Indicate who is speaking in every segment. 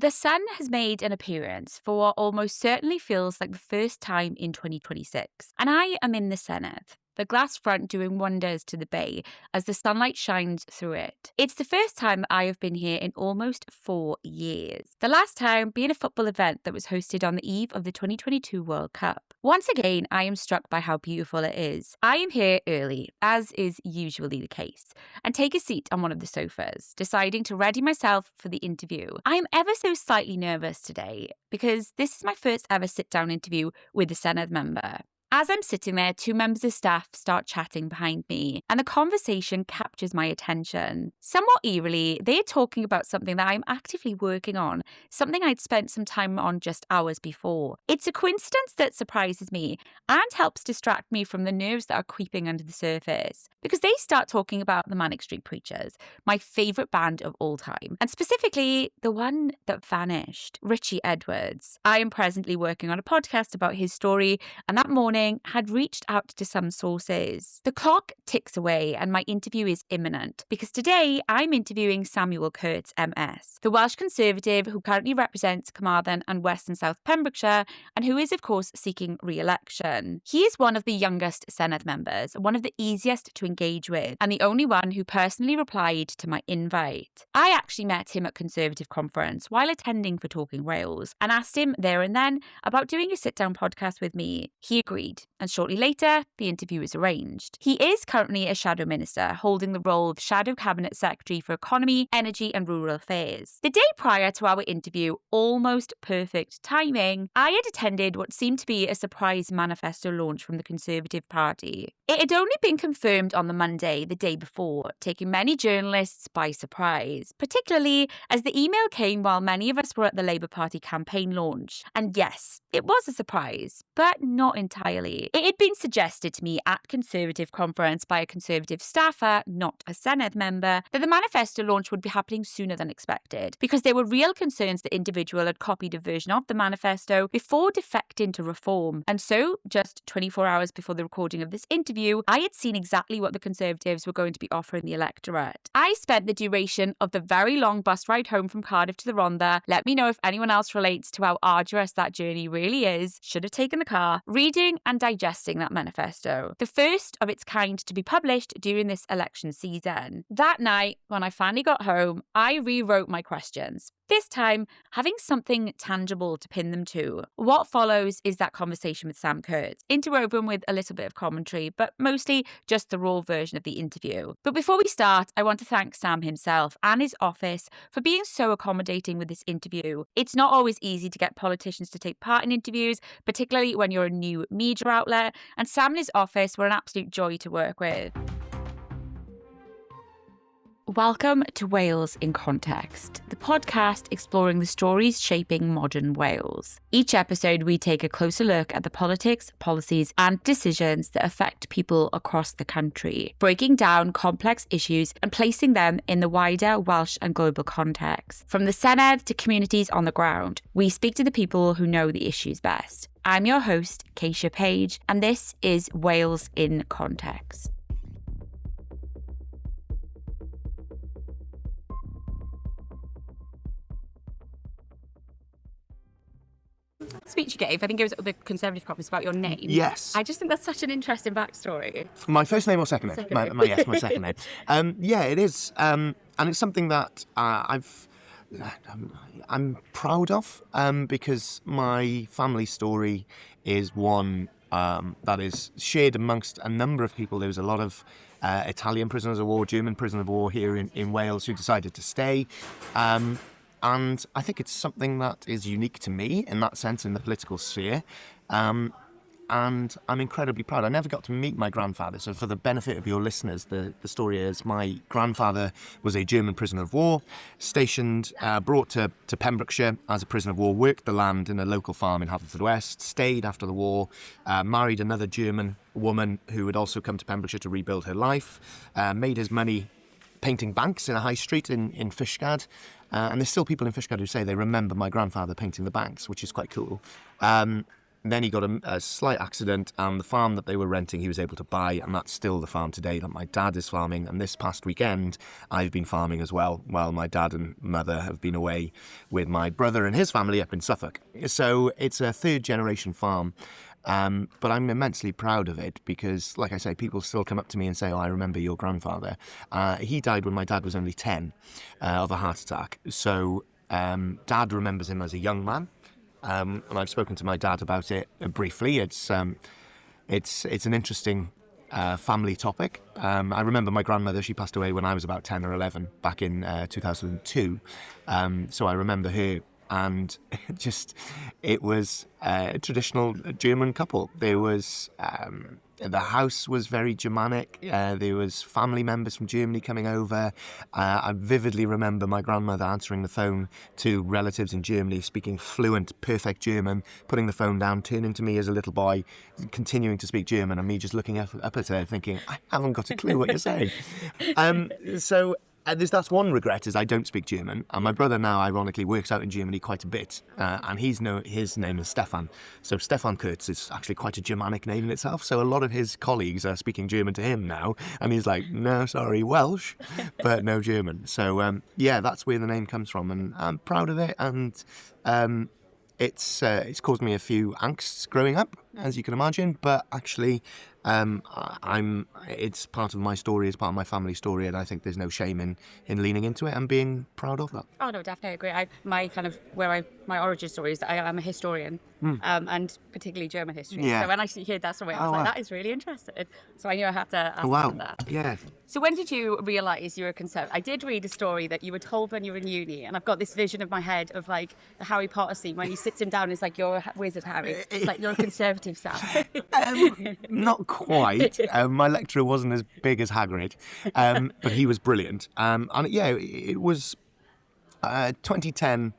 Speaker 1: The sun has made an appearance for what almost certainly feels like the first time in 2026, and I am in the Senedd, the glass front doing wonders to the bay as the sunlight shines through it. It's the first time I have been here in almost 4 years, the last time being a football event that was hosted on the eve of the 2022 World Cup. Once again, I am struck by how beautiful it is. I am here early, as is usually the case, and take a seat on one of the sofas, deciding to ready myself for the interview. I am ever so slightly nervous today because this is my first ever sit-down interview with a Senedd member. As I'm sitting there, 2 members of staff start chatting behind me, and the conversation captures my attention. Somewhat eerily, they're talking about something that I'm actively working on, something I'd spent some time on just hours before. It's a coincidence that surprises me and helps distract me from the nerves that are creeping under the surface, because they start talking about the Manic Street Preachers, my favourite band of all time, and specifically the one that vanished, Richie Edwards. I am presently working on a podcast about his story, and that morning had reached out to some sources. The clock ticks away and my interview is imminent because today I'm interviewing Samuel Kurtz MS, the Welsh Conservative who currently represents Carmarthen and West and South Pembrokeshire and who is of course seeking re-election. He is one of the youngest Senedd members, one of the easiest to engage with and the only one who personally replied to my invite. I actually met him at Conservative conference while attending for Talking Wales and asked him there and then about doing a sit-down podcast with me. He agreed. And shortly later, the interview was arranged. He is currently a Shadow Minister, holding the role of Shadow Cabinet Secretary for Economy, Energy and Rural Affairs. The day prior to our interview, almost perfect timing, I had attended what seemed to be a surprise manifesto launch from the Conservative Party. It had only been confirmed on the Monday, the day before, taking many journalists by surprise, particularly as the email came while many of us were at the Labour Party campaign launch. And yes, it was a surprise, but not entirely. It had been suggested to me at Conservative conference by a Conservative staffer, not a Senedd member, that the manifesto launch would be happening sooner than expected, because there were real concerns the individual had copied a version of the manifesto before defecting to Reform. And so, just 24 hours before the recording of this interview, I had seen exactly what the Conservatives were going to be offering the electorate. I spent the duration of the very long bus ride home from Cardiff to the Rhondda. Let me know if anyone else relates to how arduous that journey really is. Should have taken the car. Reading and digesting that manifesto, the first of its kind to be published during this election season. That night, when I finally got home, I rewrote my questions, this time having something tangible to pin them to. What follows is that conversation with Sam Kurtz, interwoven with a little bit of commentary, but mostly just the raw version of the interview. But before we start, I want to thank Sam himself and his office for being so accommodating with this interview. It's not always easy to get politicians to take part in interviews, particularly when you're a new media outlet, and Sam and his office were an absolute joy to work with. Welcome to Wales in Context, the podcast exploring the stories shaping modern Wales. Each episode, we take a closer look at the politics, policies, and decisions that affect people across the country, breaking down complex issues and placing them in the wider Welsh and global context. From the Senedd to communities on the ground, we speak to the people who know the issues best. I'm your host, Kaiesha Page, and this is Wales in Context. Speech you gave, I think it was at the Conservative conference, about your name.
Speaker 2: Yes.
Speaker 1: I just think that's such an interesting backstory.
Speaker 2: My first name or second name? My second name. Yeah, it is. And it's something that I'm proud of because my family story is one that is shared amongst a number of people. There was a lot of Italian prisoners of war, German prisoners of war here in Wales who decided to stay. And I think it's something that is unique to me in that sense in the political sphere. And I'm incredibly proud. I never got to meet my grandfather. So for the benefit of your listeners, the story is my grandfather was a German prisoner of war, stationed, brought to Pembrokeshire as a prisoner of war, worked the land in a local farm in Haverfordwest, stayed after the war, married another German woman who had also come to Pembrokeshire to rebuild her life, made his money painting banks in a high street in Fishguard. And there's still people in Fishguard who say they remember my grandfather painting the banks, which is quite cool. Then he got a slight accident, and the farm that they were renting he was able to buy, and that's still the farm today that my dad is farming. And this past weekend, I've been farming as well, while my dad and mother have been away with my brother and his family up in Suffolk. So it's a third-generation farm. But I'm immensely proud of it because, like I say, people still come up to me and say, oh, I remember your grandfather. He died when my dad was only 10 of a heart attack. So Dad remembers him as a young man. And I've spoken to my dad about it briefly. It's an interesting family topic. I remember my grandmother, she passed away when I was about 10 or 11 back in 2002. So I remember her. And it was a traditional German couple. There was, the house was very Germanic. There was family members from Germany coming over. I vividly remember my grandmother answering the phone to relatives in Germany, speaking fluent, perfect German, putting the phone down, turning to me as a little boy, continuing to speak German, and me just looking up at her thinking, I haven't got a clue what you're saying. That's one regret, is I don't speak German, and my brother now ironically works out in Germany quite a bit, and his name is Stefan. So Stefan Kurtz is actually quite a Germanic name in itself, so a lot of his colleagues are speaking German to him now, and he's like, no, sorry, Welsh, but no German. So that's where the name comes from, and I'm proud of it, and it's caused me a few angsts growing up, as you can imagine, but actually it's part of my story, it's part of my family story, and I think there's no shame in leaning into it and being proud of that.
Speaker 1: Oh no, definitely agree. My origin story is that I am a historian, and particularly German history.
Speaker 2: Yeah.
Speaker 1: So when I heard that story, I was like, that is really interesting. So I knew I had to ask about that.
Speaker 2: Yeah.
Speaker 1: So when did you realise you were a conservative? I did read a story that you were told when you were in uni, and I've got this vision of my head of like the Harry Potter scene when he sits him down and it's like, you're a wizard, Harry. It's like, you're a conservative, Sam.
Speaker 2: Not quite. My lecturer wasn't as big as Hagrid, but he was brilliant. It was 2010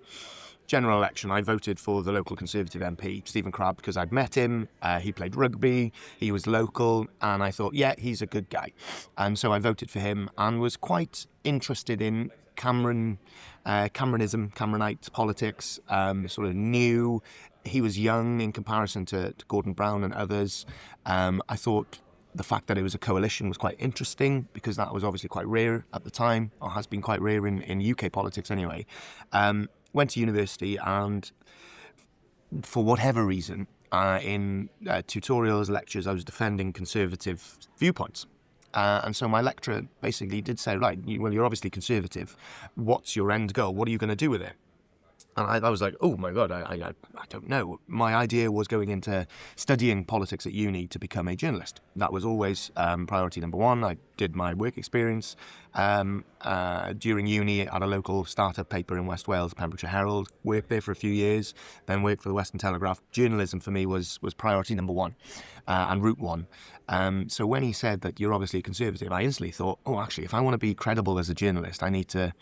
Speaker 2: general election. I voted for the local Conservative MP, Stephen Crabb, because I'd met him. He played rugby, he was local, and I thought, yeah, he's a good guy. And so I voted for him and was quite interested in Cameronism, Cameronite politics, sort of new. He was young in comparison to Gordon Brown and others. I thought the fact that it was a coalition was quite interesting because that was obviously quite rare at the time, or has been quite rare in UK politics anyway. Went to university, and for whatever reason, in tutorials, lectures, I was defending Conservative viewpoints. And so my lecturer basically did say, right, you're obviously Conservative. What's your end goal? What are you going to do with it? And I was like, oh my God, I don't know. My idea was going into studying politics at uni to become a journalist. That was always priority number one. I did my work experience during uni at a local startup paper in West Wales, Pembrokeshire Herald. Worked there for a few years, then worked for the Western Telegraph. Journalism for me was priority number one and route one. So when he said that you're obviously a Conservative, I instantly thought, oh, actually, if I want to be credible as a journalist, I need to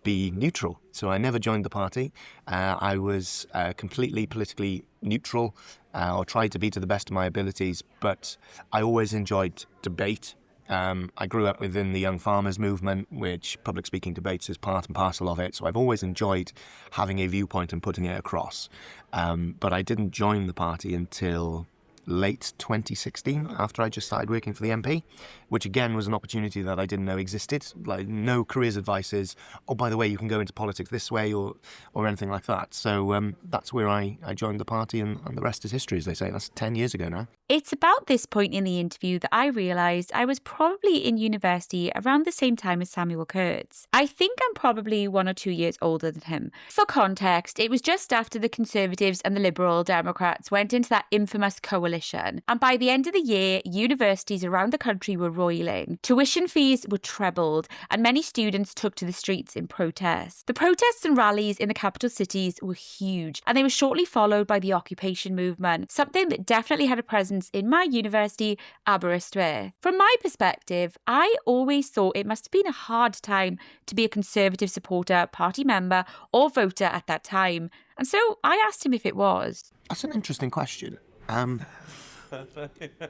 Speaker 2: be neutral. So I never joined the party. I was completely politically neutral, or tried to be to the best of my abilities, but I always enjoyed debate. I grew up within the Young Farmers movement, which public speaking debates is part and parcel of it, so I've always enjoyed having a viewpoint and putting it across. But I didn't join the party until late 2016, after I just started working for the MP, which again was an opportunity that I didn't know existed. Like, no careers advices, oh, by the way, you can go into politics this way, or anything like that. So that's where I joined the party, and the rest is history, as they say. That's 10 years ago now.
Speaker 1: It's about this point in the interview that I realised I was probably in university around the same time as Samuel Kurtz. I think I'm probably 1 or 2 years older than him. For context, it was just after the Conservatives and the Liberal Democrats went into that infamous coalition. And by the end of the year, universities around the country were roiling. Tuition fees were trebled, and many students took to the streets in protest. The protests and rallies in the capital cities were huge, and they were shortly followed by the occupation movement, something that definitely had a presence in my university, Aberystwyth. From my perspective, I always thought it must have been a hard time to be a Conservative supporter, party member, or voter at that time. And so I asked him if it was.
Speaker 2: That's an interesting question.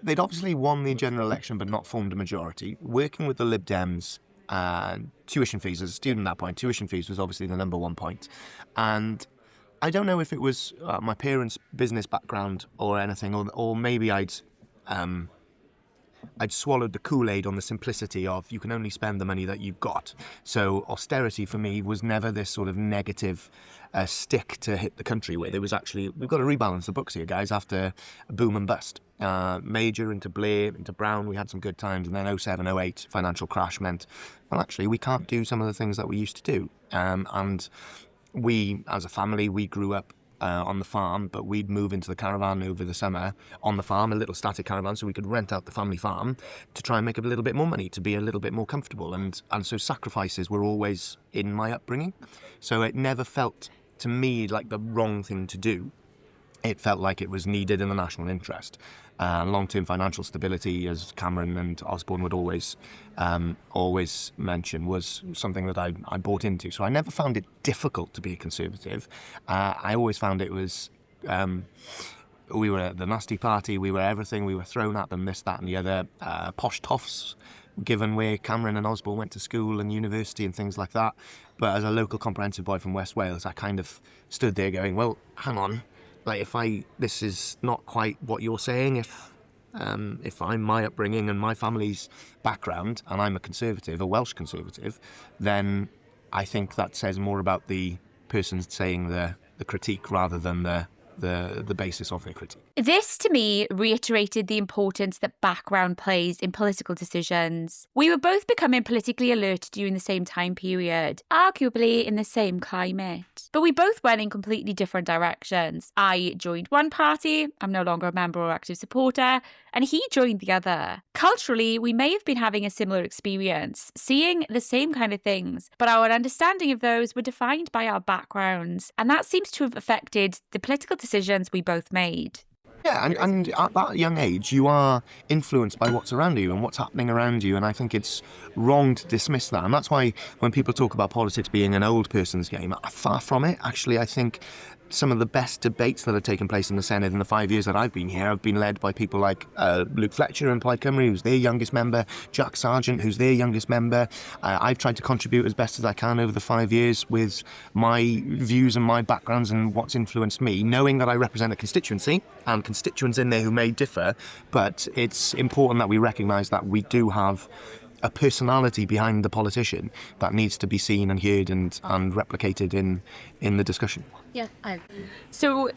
Speaker 2: They'd obviously won the general election but not formed a majority. Working with the Lib Dems, tuition fees, as a student at that point, tuition fees was obviously the number one point. And I don't know if it was my parents' business background or anything, or maybe I'd swallowed the Kool-Aid on the simplicity of you can only spend the money that you've got. So austerity for me was never this sort of negative stick to hit the country with. It was actually, we've got to rebalance the books here, guys, after a boom and bust. Major into Blair, into Brown, we had some good times, and then 07, 08 financial crash meant, well, actually, we can't do some of the things that we used to do. And we, as a family, we grew up on the farm, but we'd move into the caravan over the summer on the farm, a little static caravan, so we could rent out the family farm to try and make a little bit more money, to be a little bit more comfortable. And so sacrifices were always in my upbringing. So it never felt to me like the wrong thing to do. It felt like it was needed in the national interest. Long-term financial stability, as Cameron and Osborne would always mention, was something that I bought into. So I never found it difficult to be a Conservative. I always found it was, we were the nasty party, we were everything, we were thrown at them, this, that and the other, posh toffs, given where Cameron and Osborne went to school and university and things like that. But as a local comprehensive boy from West Wales, I kind of stood there going, well, hang on, like this is not quite what you're saying. If I'm my upbringing and my family's background, and I'm a Conservative, a Welsh Conservative, then I think that says more about the person saying the critique rather than the basis of their critique.
Speaker 1: This, to me, reiterated the importance that background plays in political decisions. We were both becoming politically alert during the same time period, arguably in the same climate. But we both went in completely different directions. I joined one party, I'm no longer a member or active supporter, and he joined the other. Culturally, we may have been having a similar experience, seeing the same kind of things, but our understanding of those were defined by our backgrounds, and that seems to have affected the political decisions we both made.
Speaker 2: Yeah, and at that young age, you are influenced by what's around you and what's happening around you, and I think it's wrong to dismiss that. And that's why when people talk about politics being an old person's game, far from it. Actually, I think some of the best debates that have taken place in the Senedd in the 5 years that I've been here have been led by people like Luke Fletcher in Plaid Cymru, who's their youngest member, Jack Sargent, who's their youngest member. I've tried to contribute as best as I can over the 5 years with my views and my backgrounds and what's influenced me, knowing that I represent a constituency and constituents in there who may differ, but it's important that we recognise that we do have a personality behind the politician that needs to be seen and heard and replicated in the discussion.
Speaker 1: Yeah. So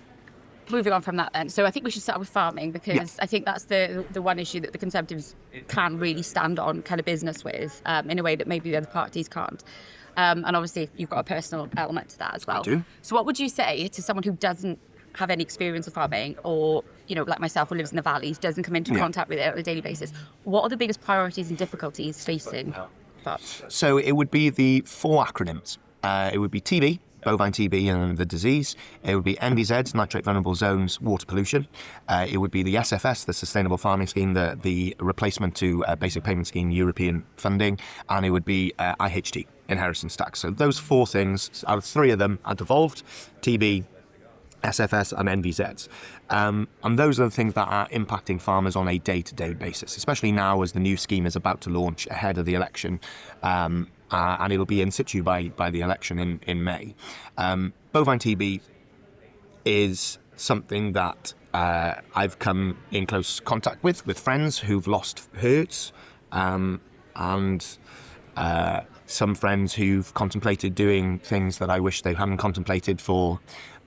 Speaker 1: moving on from that then, so I think we should start with farming, because I think that's the one issue that the Conservatives can really stand on kind of business with in a way that maybe the other parties can't. And obviously you've got a personal element to that as well.
Speaker 2: I do.
Speaker 1: So what would you say to someone who doesn't have any experience of farming, or, you know, like myself, who lives in the valleys, doesn't come into contact with it on a daily basis? What are the biggest priorities and difficulties facing farms?
Speaker 2: So it would be the 4 acronyms. It would be TB, bovine TB and the disease. It would be NVZs, nitrate vulnerable zones, water pollution. It would be the SFS, the Sustainable Farming Scheme, the replacement to Basic Payment Scheme, European funding, and it would be IHT, inheritance tax. So those 4 things, out of 3 of them are devolved: TB, SFS and NVZs. And those are the things that are impacting farmers on a day-to-day basis, especially now as the new scheme is about to launch ahead of the election, and it'll be in situ by the election in May. Bovine TB is something that I've come in close contact with friends who've lost herds, and some friends who've contemplated doing things that I wish they hadn't contemplated for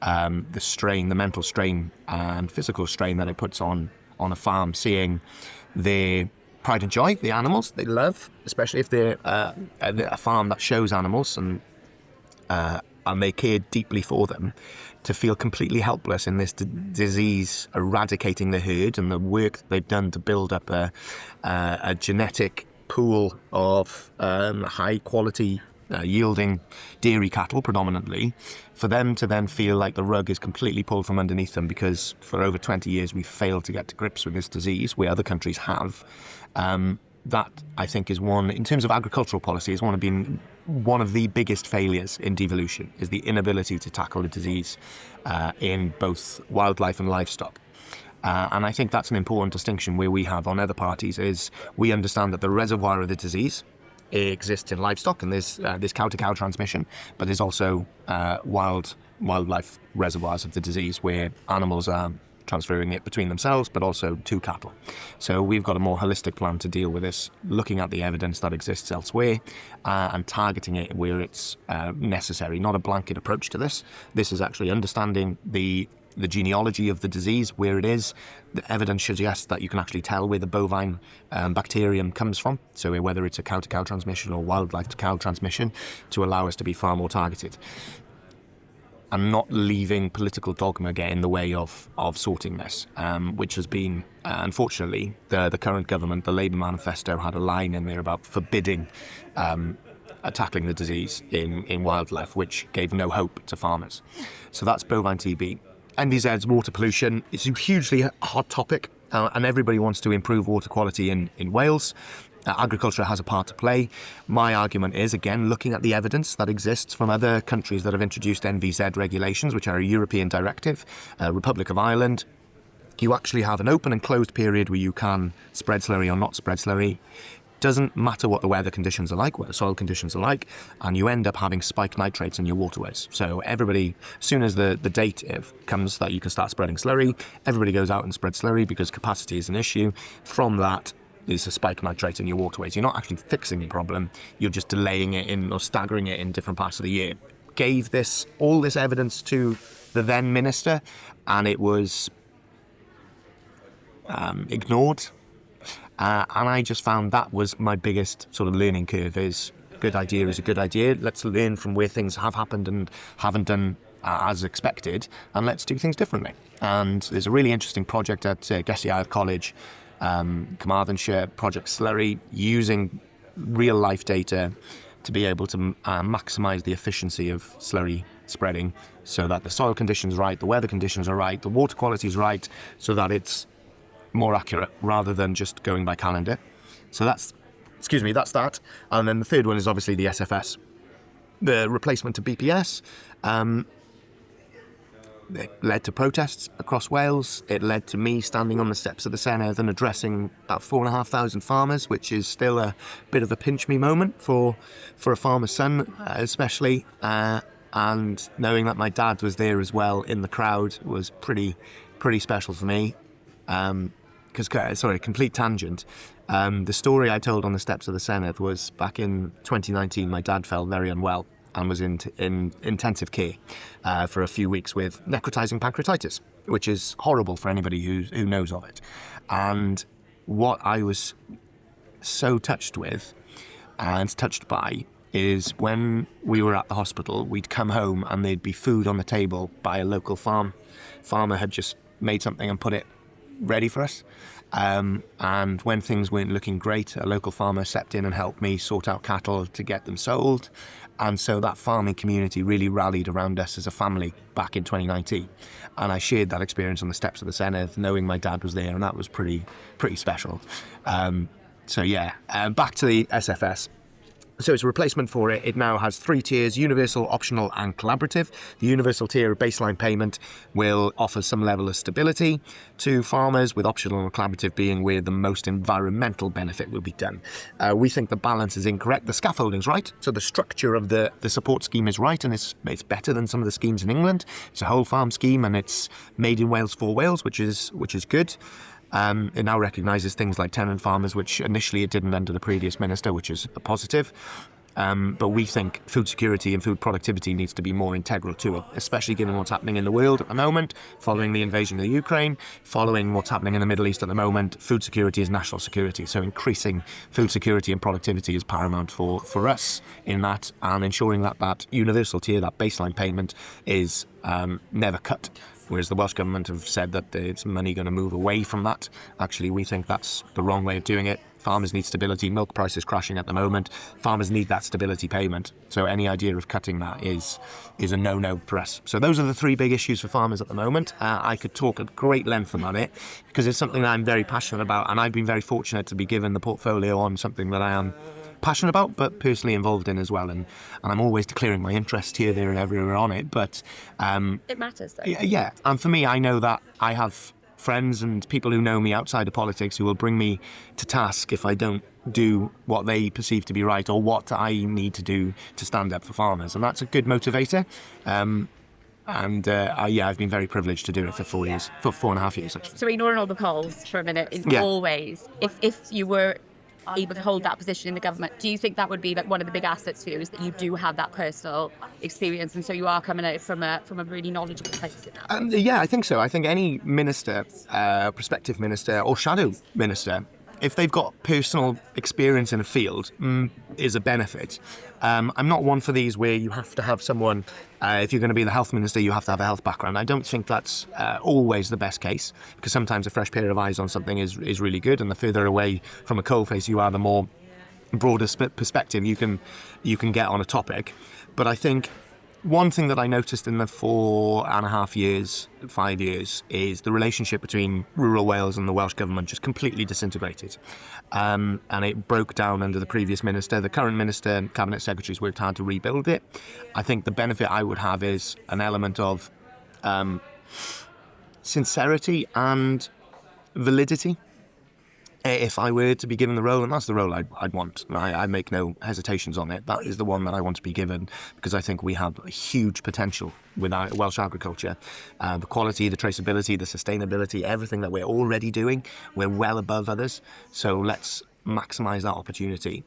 Speaker 2: the strain, the mental strain and physical strain that it puts on a farm, seeing their pride and joy, the animals they love, especially if they're a farm that shows animals and they care deeply for them, to feel completely helpless in this disease eradicating the herd and the work that they've done to build up a genetic pool of high quality yielding dairy cattle predominantly, for them to then feel like the rug is completely pulled from underneath them because for over 20 years we've failed to get to grips with this disease where other countries have. That, I think, is one, in terms of agricultural policy, is one of the biggest failures in devolution, is the inability to tackle the disease in both wildlife and livestock. And I think that's an important distinction where we have on other parties, is we understand that the reservoir of the disease exists in livestock, and there's cow-to-cow transmission, but there's also wild wildlife reservoirs of the disease where animals are transferring it between themselves, but also to cattle. So we've got a more holistic plan to deal with this, looking at the evidence that exists elsewhere and targeting it where it's necessary, not a blanket approach to this. This is actually understanding the genealogy of the disease, where it is. The evidence suggests that you can actually tell where the bovine bacterium comes from, so whether it's a cow-to-cow transmission or wildlife-to-cow transmission, to allow us to be far more targeted and not leaving political dogma get in the way of sorting this, which has been, unfortunately, the current government, the Labour manifesto had a line in there about forbidding tackling the disease in wildlife, which gave no hope to farmers. So that's bovine TB. NVZ's water pollution is a hugely hot topic, and everybody wants to improve water quality in Wales. Agriculture has a part to play. My argument is, again, looking at the evidence that exists from other countries that have introduced NVZ regulations, which are a European directive, Republic of Ireland. You actually have an open and closed period where you can spread slurry or not spread slurry. Doesn't matter what the weather conditions are like, what the soil conditions are like, and you end up having spiked nitrates in your waterways. So everybody, as soon as the date comes that you can start spreading slurry, everybody goes out and spreads slurry because capacity is an issue. From that, is a spike nitrate in your waterways. You're not actually fixing the problem, you're just delaying it in or staggering it in different parts of the year. Gave all this evidence to the then minister, and it was ignored. And I just found that was my biggest sort of learning curve, is good idea is a good idea. Let's learn from where things have happened and haven't done as expected, and let's do things differently. And there's a really interesting project at Kaiesha College, Carmarthenshire, Project Slurry, using real life data to be able to maximise the efficiency of slurry spreading, so that the soil conditions are right, the weather conditions are right, the water quality is right, so that it's more accurate rather than just going by calendar. So that's that. And then the third one is obviously the SFS, the replacement of BPS. It led to protests across Wales. It led to me standing on the steps of the Senedd and addressing about 4,500 farmers, which is still a bit of a pinch me moment for a farmer's son, especially. And knowing that my dad was there as well in the crowd was pretty special for me. Complete tangent. The story I told on the steps of the Senedd was back in 2019. My dad fell very unwell and was in intensive care for a few weeks with necrotizing pancreatitis, which is horrible for anybody who knows of it. And what I was so touched with and touched by is when we were at the hospital, we'd come home and there'd be food on the table by a local farmer had just made something and put it ready for us. And when things weren't looking great, a local farmer stepped in and helped me sort out cattle to get them sold. And so that farming community really rallied around us as a family back in 2019. And I shared that experience on the steps of the Senedd, knowing my dad was there, and that was pretty special. Back to the SFS. So it's a replacement for it. It now has 3 tiers: universal, optional and collaborative. The universal tier of baseline payment will offer some level of stability to farmers, with optional and collaborative being where the most environmental benefit will be done. We think the balance is incorrect. The scaffolding's right, so the structure of the support scheme is right, and it's better than some of the schemes in England. It's a whole farm scheme, and it's made in Wales for Wales, which is good. It now recognises things like tenant farmers, which initially it didn't under the previous minister, which is a positive. But we think food security and food productivity needs to be more integral to it, especially given what's happening in the world at the moment, following the invasion of the Ukraine, following what's happening in the Middle East at the moment. Food security is national security, so increasing food security and productivity is paramount for us in that, and ensuring that universal tier, that baseline payment, is never cut. Whereas the Welsh Government have said that it's money going to move away from that. Actually, we think that's the wrong way of doing it. Farmers need stability. Milk prices crashing at the moment. Farmers need that stability payment. So any idea of cutting that is a no-no for us. So those are the 3 big issues for farmers at the moment. I could talk at great length about it because it's something that I'm very passionate about, and I've been very fortunate to be given the portfolio on something that I am passionate about, but personally involved in as well. And I'm always declaring my interest here, there, and everywhere on it. But
Speaker 1: it matters, though.
Speaker 2: Yeah, and for me, I know that I have friends and people who know me outside of politics who will bring me to task if I don't do what they perceive to be right or what I need to do to stand up for farmers, and that's a good motivator. And And I've been very privileged to do it for 4 years, for 4.5 years actually.
Speaker 1: So ignoring all the polls for a minute, is always, if you were able to hold that position in the government, do you think that would be like one of the big assets for you, is that you do have that personal experience, and so you are coming out from a really knowledgeable place in that?
Speaker 2: I think so. I think any minister, prospective minister or shadow minister, if they've got personal experience in a field, is a benefit. I'm not one for these where you have to have someone, if you're going to be the health minister, you have to have a health background. I don't think that's always the best case, because sometimes a fresh pair of eyes on something is really good, and the further away from a coalface you are, the more broader perspective you can get on a topic. But I think one thing that I noticed in the 4.5 years, 5 years, is the relationship between rural Wales and the Welsh Government just completely disintegrated. And it broke down under the previous minister. The current minister and cabinet secretaries worked hard to rebuild it. I think the benefit I would have is an element of sincerity and validity if I were to be given the role, and that's the role I'd want. I make no hesitations on it. That is the one that I want to be given, because I think we have a huge potential with our Welsh agriculture. The quality, the traceability, the sustainability, everything that we're already doing, we're well above others. So let's maximise that opportunity.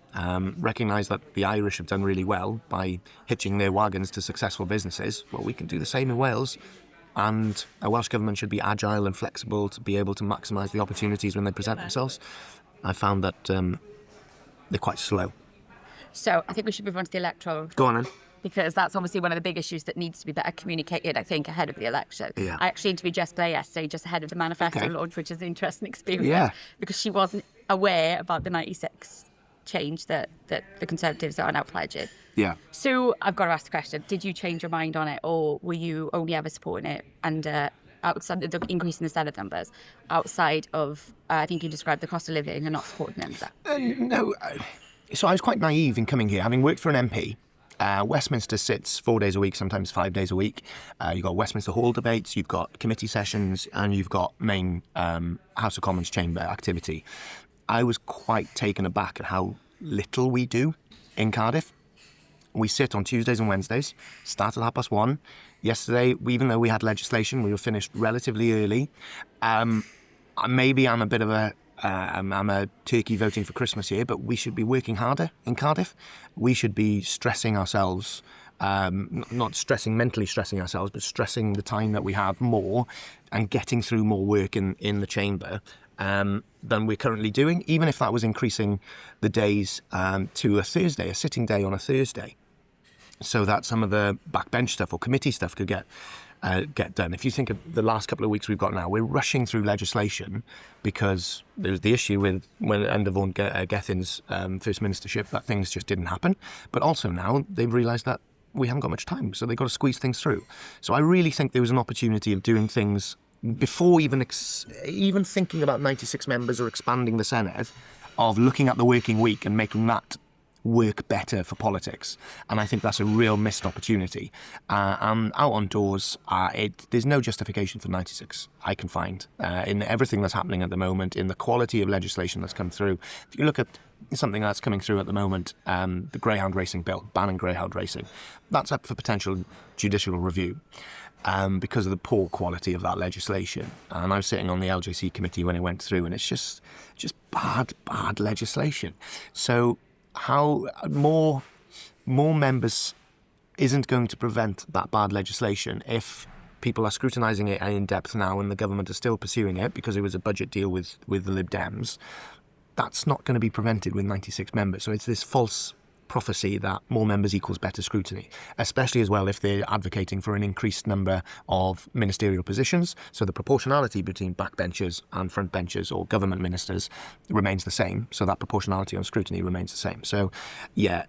Speaker 2: Recognise that the Irish have done really well by hitching their wagons to successful businesses. Well, we can do the same in Wales. And a Welsh Government should be agile and flexible to be able to maximise the opportunities when they present themselves. I found that they're quite slow.
Speaker 1: So I think we should move on to the electoral.
Speaker 2: Go on then.
Speaker 1: Because that's obviously one of the big issues that needs to be better communicated, I think, ahead of the election.
Speaker 2: Yeah.
Speaker 1: I actually interviewed Jess Blair yesterday, just ahead of the manifesto launch, which is an interesting experience.
Speaker 2: Yeah.
Speaker 1: Because she wasn't aware about the 96 change that the Conservatives are now pledging.
Speaker 2: Yeah.
Speaker 1: So I've got to ask the question, did you change your mind on it, or were you only ever supporting it? And outside the increase in the Senedd numbers, outside of, I think you described the cost of living and not supporting them?
Speaker 2: No. So I was quite naive in coming here, having worked for an MP. Westminster sits 4 days a week, sometimes 5 days a week. You've got Westminster Hall debates, you've got committee sessions, and you've got main House of Commons chamber activity. I was quite taken aback at how little we do in Cardiff. We sit on Tuesdays and Wednesdays, start at 1:30. Yesterday, even though we had legislation, we were finished relatively early. Maybe I'm a bit of I'm a turkey voting for Christmas here, but we should be working harder in Cardiff. We should be stressing ourselves, not mentally stressing ourselves, but stressing the time that we have more and getting through more work in the chamber than we're currently doing, even if that was increasing the days to a Thursday, a sitting day on a Thursday, so that some of the backbench stuff or committee stuff could get done. If you think of the last couple of weeks we've got now, we're rushing through legislation because there was the issue with under Vaughan Gethin's first ministership that things just didn't happen. But also now they've realised that we haven't got much time, so they've got to squeeze things through. So I really think there was an opportunity of doing things before even thinking about 96 members or expanding the Senedd, of looking at the working week and making that work better for politics. And I think that's a real missed opportunity. And out on doors, there's no justification for 96, I can find, in everything that's happening at the moment, in the quality of legislation that's come through. If you look at something that's coming through at the moment, the greyhound racing bill, banning greyhound racing, that's up for potential judicial review. Because of the poor quality of that legislation. And I was sitting on the LJC committee when it went through, and it's just bad legislation. So how more members isn't going to prevent that bad legislation if people are scrutinising it in depth now and the government is still pursuing it because it was a budget deal with the Lib Dems. That's not going to be prevented with 96 members. So it's this false prophecy that more members equals better scrutiny, especially as well if they're advocating for an increased number of ministerial positions. So the proportionality between backbenchers and frontbenchers or government ministers remains the same. So that proportionality on scrutiny remains the same. So, yeah,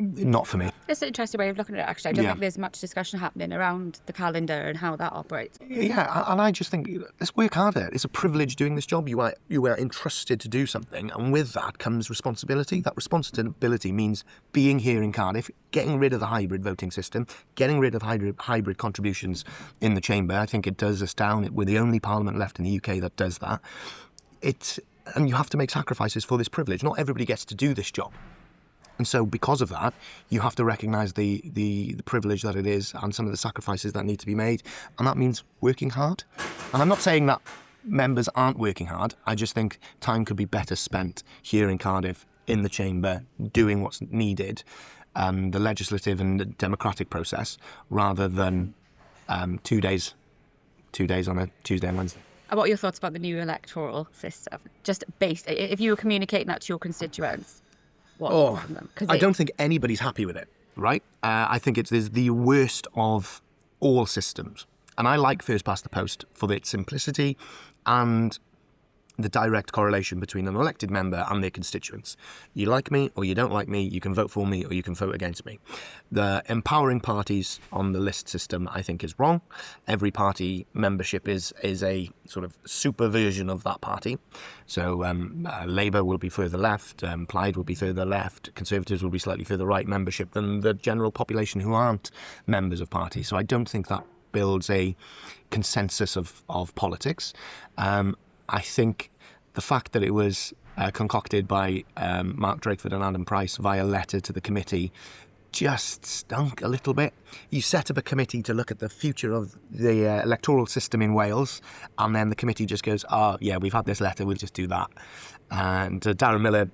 Speaker 2: not for me.
Speaker 1: It's an interesting way of looking at it, actually. I don't think there's much discussion happening around the calendar and how that operates.
Speaker 2: Yeah, and I just think, let's work harder. It's a privilege doing this job. You are entrusted to do something, and with that comes responsibility. That responsibility means being here in Cardiff, getting rid of the hybrid voting system, getting rid of hybrid contributions in the chamber. I think it does us down. We're the only parliament left in the UK that does that. And you have to make sacrifices for this privilege. Not everybody gets to do this job. And so because of that, you have to recognise the privilege that it is and some of the sacrifices that need to be made. And that means working hard. And I'm not saying that members aren't working hard. I just think time could be better spent here in Cardiff, in the chamber, doing what's needed, the legislative and the democratic process, rather than 2 days on a Tuesday and Wednesday.
Speaker 1: And what are your thoughts about the new electoral system? Just based, if you were communicating that to your constituents, what?
Speaker 2: I don't think anybody's happy with it, right? I think it's the worst of all systems. And I like first past the post for its simplicity and the direct correlation between an elected member and their constituents. You like me or you don't like me, you can vote for me or you can vote against me. The empowering parties on the list system, I think, is wrong. Every party membership is a sort of super version of that party. So Labour will be further left, Plaid will be further left, Conservatives will be slightly further right membership than the general population who aren't members of parties. So I don't think that builds a consensus of politics. I think the fact that it was concocted by Mark Drakeford and Adam Price via letter to the committee just stunk a little bit. You set up a committee to look at the future of the electoral system in Wales, and then the committee just goes, oh, yeah, we've had this letter, we'll just do that. And Darren Miller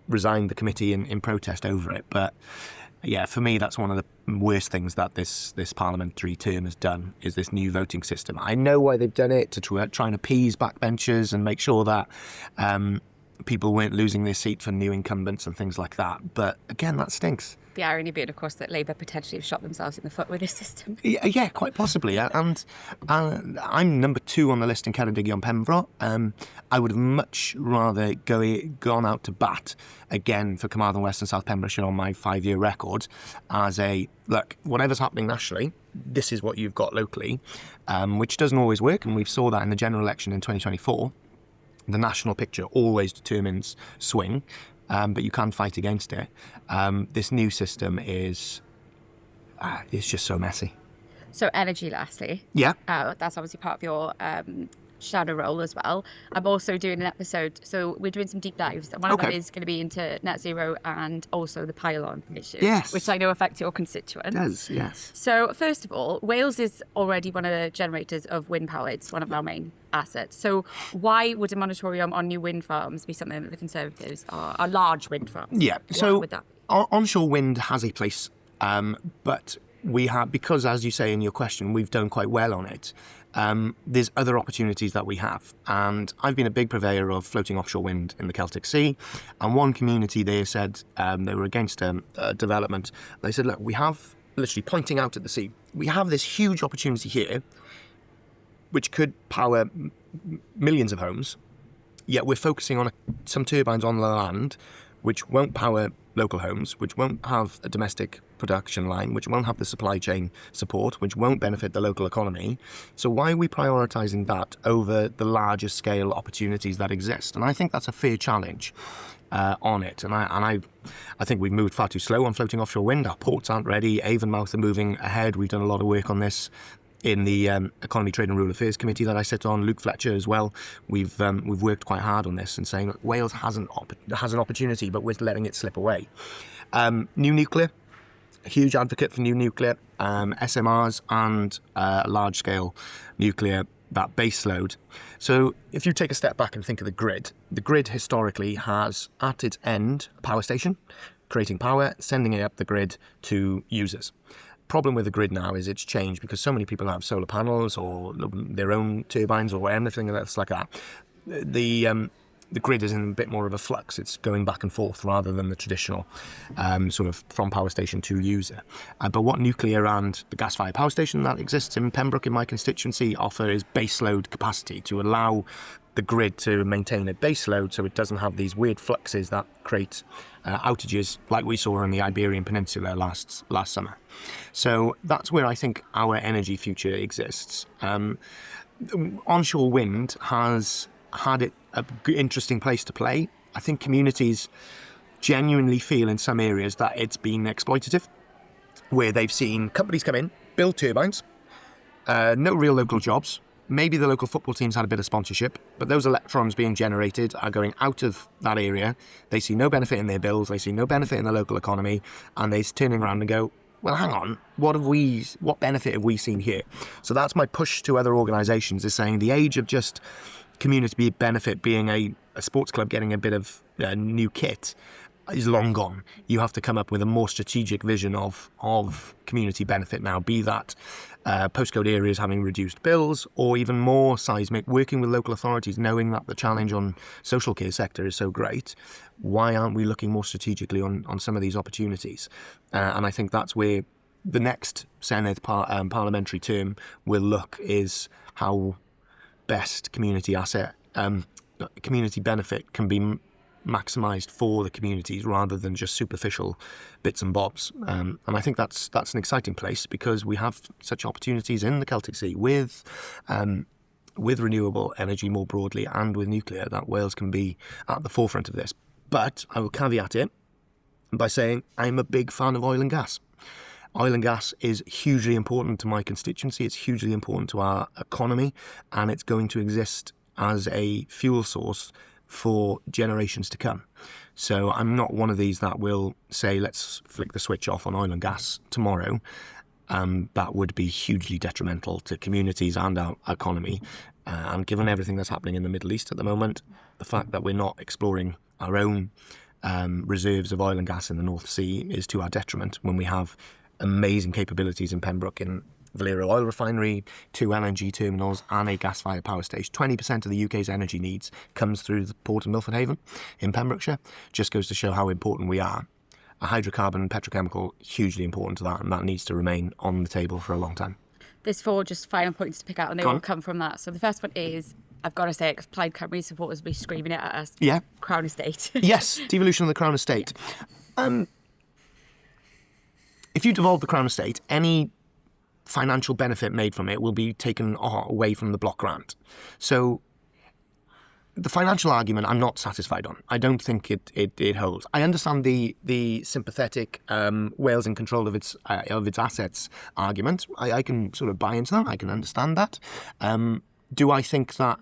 Speaker 2: resigned the committee in protest over it. But yeah, for me, that's one of the worst things that this parliamentary term has done, is this new voting system. I know why they've done it, to try and appease backbenchers and make sure that people weren't losing their seat for new incumbents and things like that. But again, that stinks.
Speaker 1: The irony being, of course, that Labour potentially have shot themselves in the foot with this system.
Speaker 2: Yeah, quite possibly. And I'm number 2 on the list in Ceredigion on Pembroke. I would have much rather gone out to bat again for Carmarthen West and South Pembrokeshire on my 5-year record as a, look, whatever's happening nationally, this is what you've got locally, which doesn't always work. And we saw that in the general election in 2024. The national picture always determines swing. But you can fight against it. This new system is just so messy.
Speaker 1: So energy, lastly.
Speaker 2: Yeah.
Speaker 1: That's obviously part of your shadow role as well. I'm also doing an episode, so we're doing some deep dives. One of them is going to be into net zero and also the pylon issue, which I know affects your constituents.
Speaker 2: It does, yes.
Speaker 1: So first of all, Wales is already one of the generators of wind power. It's one of our main assets. So why would a moratorium on new wind farms be something that the Conservatives are large wind farms?
Speaker 2: Yeah, so onshore wind has a place, but we have, because as you say in your question, we've done quite well on it. There's other opportunities that we have, and I've been a big purveyor of floating offshore wind in the Celtic Sea, and one community there said they were against development. They said, look, we have, literally pointing out at the sea, we have this huge opportunity here which could power millions of homes, yet we're focusing on some turbines on the land which won't power local homes, which won't have a domestic production line, which won't have the supply chain support, which won't benefit the local economy. So why are we prioritising that over the larger scale opportunities that exist? And I think that's a fair challenge on it. And I think we've moved far too slow on floating offshore wind. Our ports aren't ready. Avonmouth are moving ahead. We've done a lot of work on this in the Economy, Trade and Rural Affairs Committee that I sit on, Luke Fletcher as well. We've worked quite hard on this and saying, look, Wales has an opportunity, but we're letting it slip away. New nuclear, a huge advocate for new nuclear, SMRs and large-scale nuclear, that base load. So if you take a step back and think of the grid historically has at its end a power station, creating power, sending it up the grid to users. Problem with the grid now is it's changed because so many people have solar panels or their own turbines or anything that's like that. The grid is in a bit more of a flux. It's going back and forth rather than the traditional sort of from power station to user. But what nuclear and the gas-fired power station that exists in Pembroke in my constituency offer is baseload capacity to allow the grid to maintain a baseload so it doesn't have these weird fluxes that create outages like we saw on the Iberian Peninsula last summer. So that's where I think our energy future exists. Onshore wind has had an interesting place to play. I think communities genuinely feel in some areas that it's been exploitative, where they've seen companies come in, build turbines, no real local jobs, maybe the local football teams had a bit of sponsorship, but those electrons being generated are going out of that area. They see no benefit in their bills, they see no benefit in the local economy, and they're turning around and go, well, hang on, what benefit have we seen here? So that's my push to other organisations, is saying the age of just community benefit being a sports club getting a bit of new kit is long gone. You have to come up with a more strategic vision of community benefit now, be that postcode areas having reduced bills, or even more seismic, working with local authorities, knowing that the challenge on social care sector is so great. Why aren't we looking more strategically on some of these opportunities? And I think that's where the next Senedd parliamentary term will look, is how best community benefit can be maximised for the communities rather than just superficial bits and bobs. And I think that's an exciting place, because we have such opportunities in the Celtic Sea with renewable energy more broadly and with nuclear, that Wales can be at the forefront of this. But I will caveat it by saying I'm a big fan of oil and gas. Oil and gas is hugely important to my constituency, it's hugely important to our economy, and it's going to exist as a fuel source for generations to come. So I'm not one of these that will say, let's flick the switch off on oil and gas tomorrow. That would be hugely detrimental to communities and our economy. And given everything that's happening in the Middle East at the moment, the fact that we're not exploring our own reserves of oil and gas in the North Sea is to our detriment, when we have amazing capabilities in Pembroke, in Valero oil refinery, 2 LNG terminals and a gas-fired power station. 20% of the UK's energy needs comes through the port of Milford Haven in Pembrokeshire. Just goes to show how important we are. A hydrocarbon and petrochemical, hugely important to that, and that needs to remain on the table for a long time.
Speaker 1: There's 4 just final points to pick out, and they all come from that. So the first one is, I've got to say, Plaid Cymru supporters will be screaming it at us.
Speaker 2: Yeah.
Speaker 1: Crown Estate.
Speaker 2: Yes, devolution of the Crown Estate. If you devolve the Crown Estate, any financial benefit made from it will be taken away from the block grant. So the financial argument I'm not satisfied on. I don't think it holds. I understand the sympathetic Wales in control of its assets argument. I can sort of buy into that. I can understand that. Do I think that,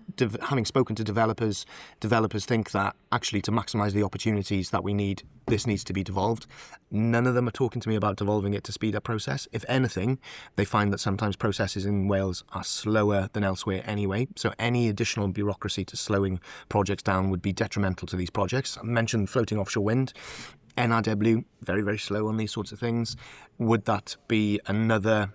Speaker 2: having spoken to developers think that actually to maximise the opportunities that we need, this needs to be devolved? None of them are talking to me about devolving it to speed up process. If anything, they find that sometimes processes in Wales are slower than elsewhere anyway. So any additional bureaucracy to slowing projects down would be detrimental to these projects. I mentioned floating offshore wind. NRW, very, very slow on these sorts of things. Would that be another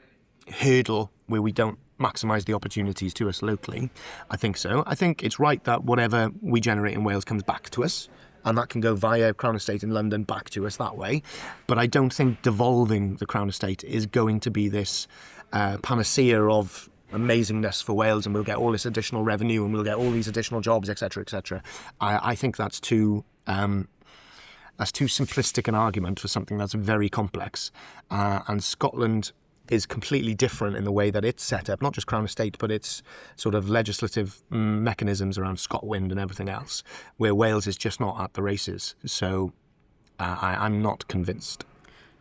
Speaker 2: hurdle where we don't maximise the opportunities to us locally? I think so. I think it's right that whatever we generate in Wales comes back to us, and that can go via Crown Estate in London back to us that way. But I don't think devolving the Crown Estate is going to be this panacea of amazingness for Wales, and we'll get all this additional revenue and we'll get all these additional jobs, etc., etc. I think that's too simplistic an argument for something that's very complex. And Scotland is completely different in the way that it's set up, not just Crown Estate, but its sort of legislative mechanisms around ScotWind and everything else, where Wales is just not at the races. So I'm not convinced.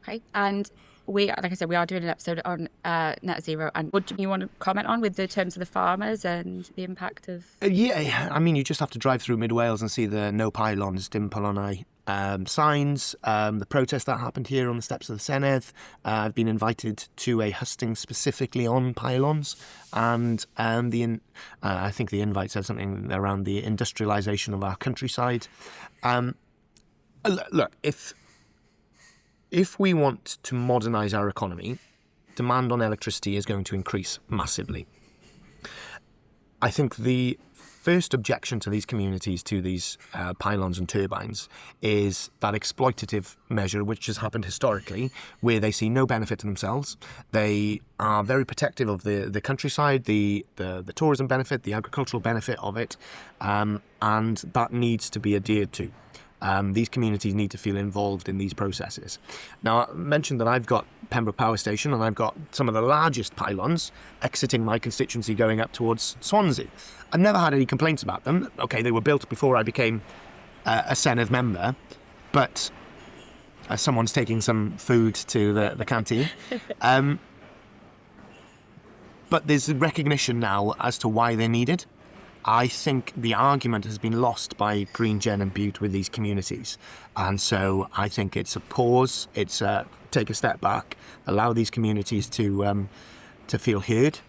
Speaker 1: Okay, and like I said, we are doing an episode on net zero. And what do you want to comment on with the terms of the farmers and the impact of?
Speaker 2: Yeah, I mean, you just have to drive through Mid Wales and see the no pylons, dim pyloni signs, the protest that happened here on the steps of the Senedd. I've been invited to a hustings specifically on pylons, and I think the invite said something around the industrialisation of our countryside. Look, if we want to modernise our economy, demand on electricity is going to increase massively. I think the first objection to these communities, to these pylons and turbines, is that exploitative measure which has happened historically, where they see no benefit to themselves. They are very protective of the countryside, the tourism benefit, the agricultural benefit of it, and that needs to be adhered to. These communities need to feel involved in these processes. Now, I mentioned that I've got Pembroke Power Station and I've got some of the largest pylons exiting my constituency going up towards Swansea. I've never had any complaints about them. Okay, they were built before I became a Senedd member, but someone's taking some food to the canteen. But there's a recognition now as to why they're needed. I think the argument has been lost by Green Gen and Butte with these communities. And so I think it's a pause, it's take a step back, allow these communities to feel heard.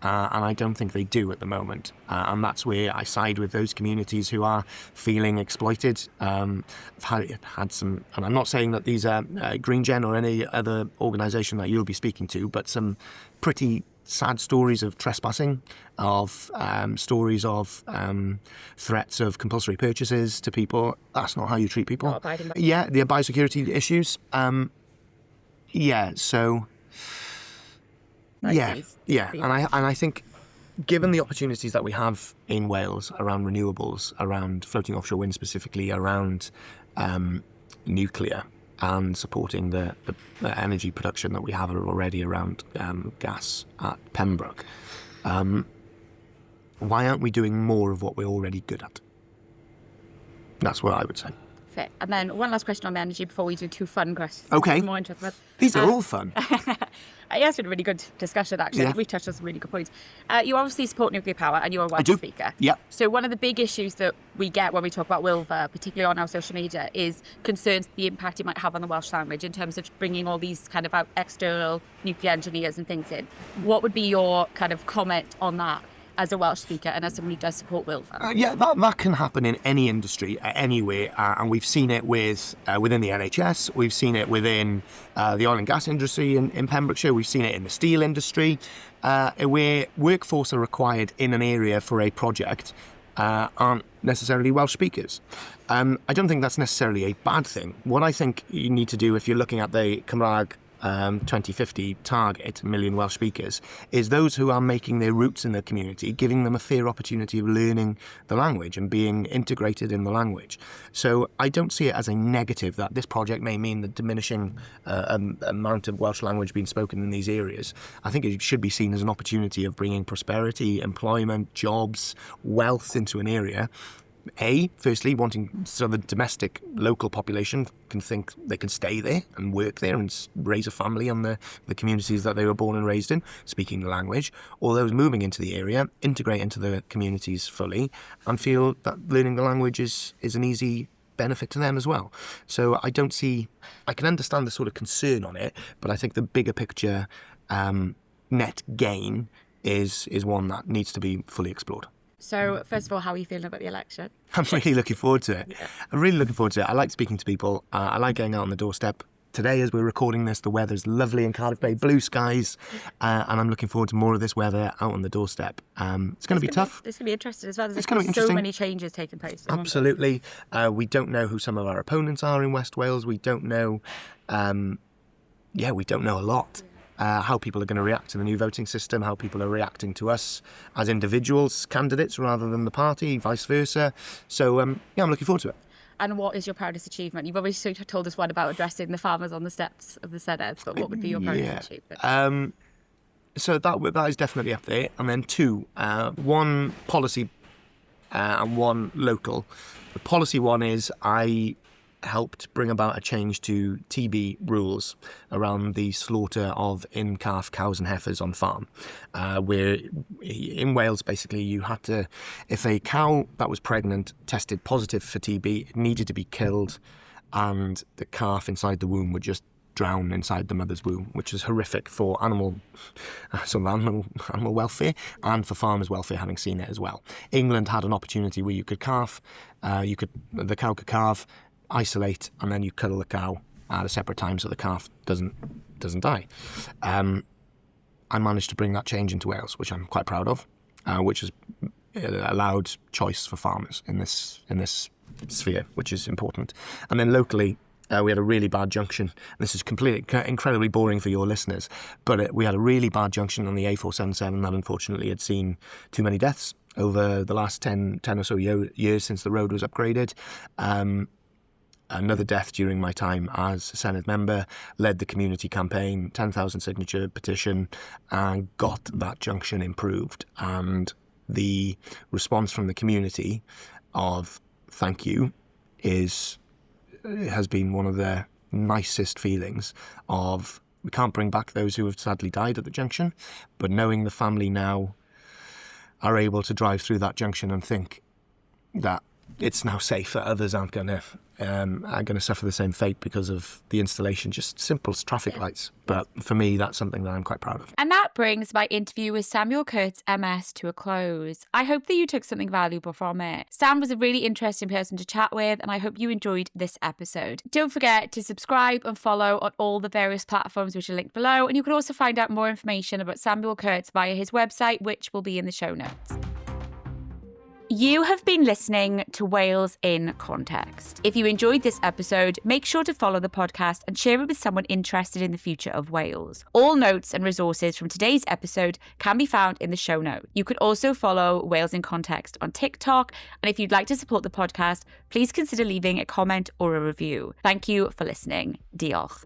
Speaker 2: And I don't think they do at the moment. And that's where I side with those communities who are feeling exploited. I've had some, and I'm not saying that these are Green Gen or any other organisation that you'll be speaking to, but some pretty sad stories of trespassing, of stories of threats of compulsory purchases to people. That's not how you treat people. Yeah, the biosecurity issues. So... Yeah, and I think, given the opportunities that we have in Wales around renewables, around floating offshore wind specifically, around nuclear, and supporting the energy production that we have already around gas at Pembroke, why aren't we doing more of what we're already good at? That's what I would say.
Speaker 1: Fit. And then one last question on the energy before we do two fun questions.
Speaker 2: Okay.
Speaker 1: More interested.
Speaker 2: These are all fun.
Speaker 1: Yeah, it's been a really good discussion, actually.
Speaker 2: Yeah.
Speaker 1: We touched on some really good points. You obviously support nuclear power and you're a Welsh speaker.
Speaker 2: Yeah.
Speaker 1: So one of the big issues that we get when we talk about Wilfa, particularly on our social media, is concerns the impact it might have on the Welsh language in terms of bringing all these kind of external nuclear engineers and things in. What would be your kind of comment on that as a Welsh speaker and as somebody who does support Wilfa?
Speaker 2: That can happen in any industry, anywhere, and we've seen it within the NHS, we've seen it within the oil and gas industry in Pembrokeshire, we've seen it in the steel industry, where workforce are required in an area for a project aren't necessarily Welsh speakers. I don't think that's necessarily a bad thing. What I think you need to do if you're looking at the Cymraeg 2050 target, 1 million Welsh speakers, is those who are making their roots in the community, giving them a fair opportunity of learning the language and being integrated in the language. So I don't see it as a negative that this project may mean the diminishing amount of Welsh language being spoken in these areas. I think it should be seen as an opportunity of bringing prosperity, employment, jobs, wealth into an area. Firstly, wanting so the domestic local population can think they can stay there and work there and raise a family on the communities that they were born and raised in, speaking the language, or those moving into the area, integrate into the communities fully and feel that learning the language is an easy benefit to them as well. So I can understand the sort of concern on it, but I think the bigger picture net gain is one that needs to be fully explored.
Speaker 1: So, first of all, how are you feeling about the election?
Speaker 2: I'm really looking forward to it.
Speaker 1: Yeah.
Speaker 2: I'm really looking forward to it. I like speaking to people. I like getting out on the doorstep. Today, as we're recording this, the weather's lovely in Cardiff Bay, blue skies, and I'm looking forward to more of this weather out on the doorstep. It's going to be tough.
Speaker 1: It's going to be interesting as well. There's
Speaker 2: going to be
Speaker 1: so many changes taking place.
Speaker 2: Absolutely. We don't know who some of our opponents are in West Wales. We don't know. We don't know a lot. How people are going to react to the new voting system, how people are reacting to us as individuals, candidates, rather than the party, vice versa. So, I'm looking forward to it.
Speaker 1: And what is your proudest achievement? You've obviously told us one about addressing the farmers on the steps of the Senedd, but what would be your proudest achievement?
Speaker 2: So that is definitely up there. And then two, one policy and one local. The policy one is I helped bring about a change to TB rules around the slaughter of in-calf cows and heifers on farm, where in Wales basically you had to, if a cow that was pregnant tested positive for TB, it needed to be killed and the calf inside the womb would just drown inside the mother's womb, which is horrific for animal welfare and for farmers' welfare, having seen it as well. England had an opportunity where you could calf, the cow could calve, isolate, and then you cuddle the cow at a separate time so the calf doesn't die. I managed to bring that change into Wales, which I'm quite proud of, which has allowed choice for farmers in this sphere, which is important. And then locally, we had a really bad junction. This is incredibly boring for your listeners, but we had a really bad junction on the A477 that unfortunately had seen too many deaths over the last 10 or so years since the road was upgraded. Another death during my time as a Senedd member, led the community campaign, 10,000 signature petition, and got that junction improved. And the response from the community of thank you has been one of the nicest feelings of We can't bring back those who have sadly died at the junction, but knowing the family now are able to drive through that junction and think that it's now safe, that others aren't going to suffer the same fate because of the installation, just simple traffic lights. But for me, that's something that I'm quite proud of.
Speaker 1: And that brings my interview with Samuel Kurtz MS to a close. I hope that you took something valuable from it. Sam was a really interesting person to chat with, and I hope you enjoyed this episode. Don't forget to subscribe and follow on all the various platforms which are linked below, and you can also find out more information about Samuel Kurtz via his website, which will be in the show notes. You have been listening to Wales in Context. If you enjoyed this episode, make sure to follow the podcast and share it with someone interested in the future of Wales. All notes and resources from today's episode can be found in the show notes. You could also follow Wales in Context on TikTok, and if you'd like to support the podcast, please consider leaving a comment or a review. Thank you for listening. Diolch.